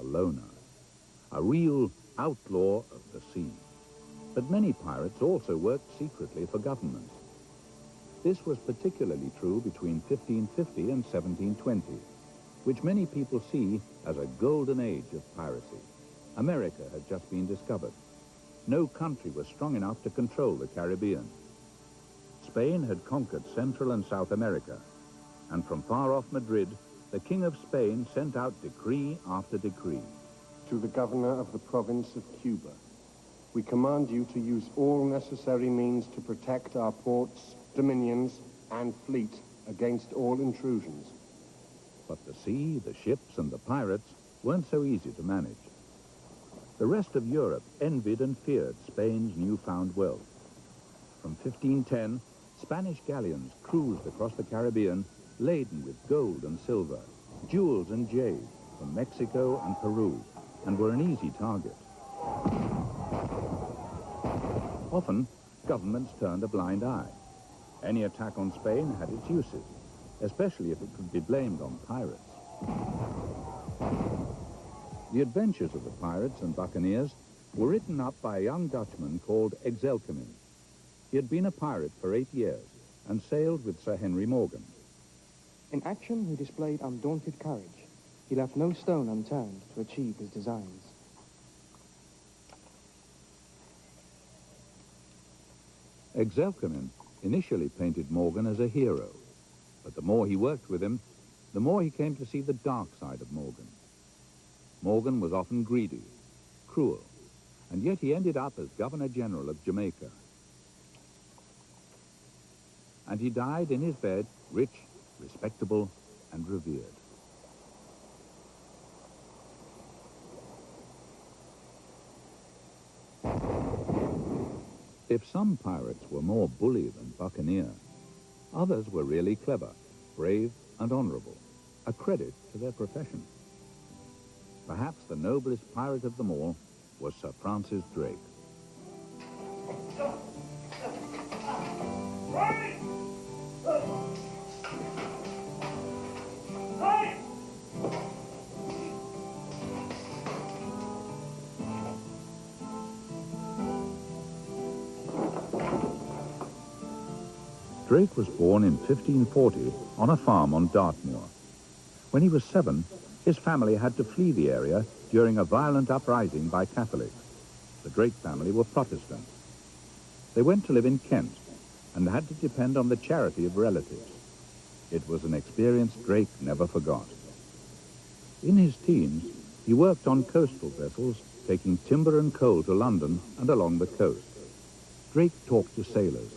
loner, a real outlaw of the sea. But many pirates also worked secretly for government. This was particularly true between 1550 and 1720, which many people see as a golden age of piracy. America had just been discovered. No country was strong enough to control the Caribbean. Spain had conquered Central and South America, and from far off Madrid, the King of Spain sent out decree after decree. To the governor of the province of Cuba, we command you to use all necessary means to protect our ports, dominions, and fleet against all intrusions. But the sea, the ships, and the pirates weren't so easy to manage. The rest of Europe envied and feared Spain's newfound wealth. From 1510, Spanish galleons cruised across the Caribbean laden with gold and silver, jewels and jade from Mexico and Peru, and were an easy target. Often, governments turned a blind eye. Any attack on Spain had its uses, especially if it could be blamed on pirates. The adventures of the pirates and buccaneers were written up by a young Dutchman called Exelkemin. He had been a pirate for 8 years and sailed with Sir Henry Morgan. In action, he displayed undaunted courage. He left no stone unturned to achieve his designs. Exelkemin initially painted Morgan as a hero, but the more he worked with him, the more he came to see the dark side of Morgan. Morgan was often greedy, cruel, and yet he ended up as Governor-General of Jamaica. And he died in his bed, rich, respectable, and revered. If some pirates were more bully than buccaneer, others were really clever, brave, and honorable, a credit to their profession. Perhaps the noblest pirate of them all was Sir Francis Drake. Drake was born in 1540 on a farm on Dartmoor. When he was 7, his family had to flee the area during a violent uprising by Catholics. The Drake family were Protestant. They went to live in Kent and had to depend on the charity of relatives. It was an experience Drake never forgot. In his teens, he worked on coastal vessels, taking timber and coal to London and along the coast. Drake talked to sailors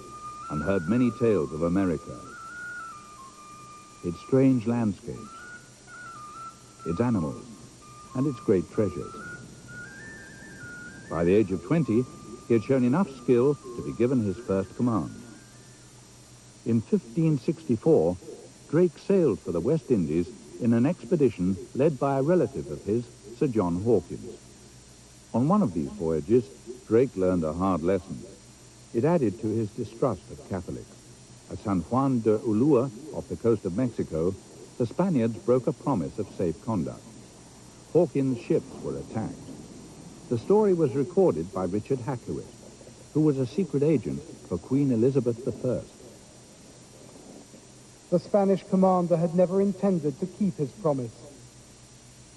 and heard many tales of America, its strange landscapes, its animals, and its great treasures. By the age of 20, he had shown enough skill to be given his first command. In 1564, Drake sailed for the West Indies in an expedition led by a relative of his, Sir John Hawkins. On one of these voyages, Drake learned a hard lesson. It added to his distrust of Catholics. At San Juan de Ulua, off the coast of Mexico, the Spaniards broke a promise of safe conduct. Hawkins' ships were attacked. The story was recorded by Richard Hakluyt, who was a secret agent for Queen Elizabeth I. The Spanish commander had never intended to keep his promise.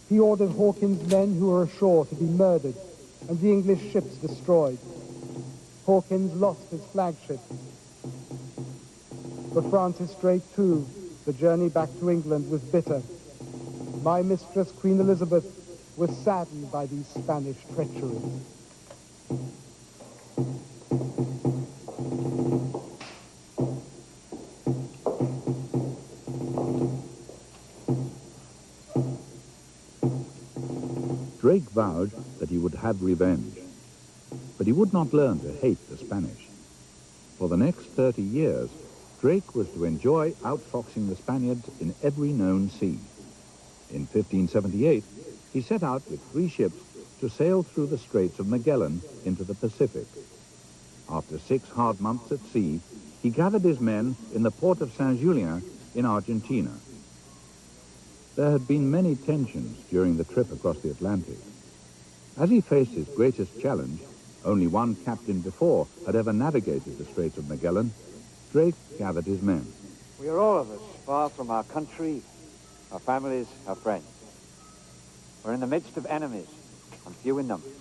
He ordered Hawkins' men who were ashore to be murdered and the English ships destroyed. Hawkins lost his flagship. For Francis Drake, too, the journey back to England was bitter. My mistress, Queen Elizabeth, was saddened by these Spanish treacheries. Drake vowed that he would have revenge, but he would not learn to hate the Spanish. For the next 30 years, Drake was to enjoy outfoxing the Spaniards in every known sea. In 1578, he set out with 3 ships to sail through the Straits of Magellan into the Pacific. After 6 hard months at sea, he gathered his men in the port of Saint-Julien in Argentina. There had been many tensions during the trip across the Atlantic. As he faced his greatest challenge, only one captain before had ever navigated the Straits of Magellan, Drake gathered his men. We are all of us far from our country, our families, our friends. We're in the midst of enemies, and few in numbers.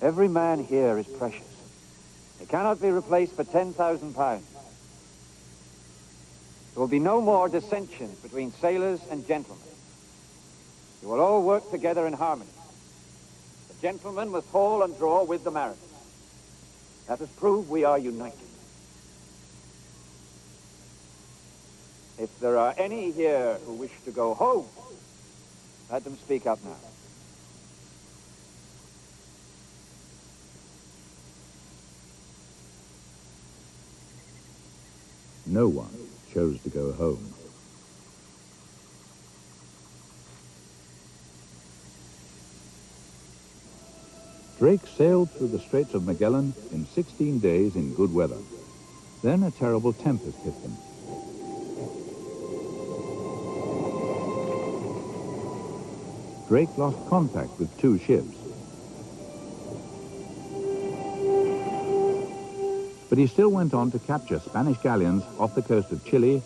Every man here is precious. He cannot be replaced for 10,000 pounds. There will be no more dissensions between sailors and gentlemen. You will all work together in harmony. The gentlemen must haul and draw with the mariners. Let us prove we are united. If there are any here who wish to go home, let them speak up now. No one chose to go home. Drake sailed through the Straits of Magellan in 16 days in good weather. Then a terrible tempest hit them. Drake lost contact with 2 ships. But he still went on to capture Spanish galleons off the coast of Chile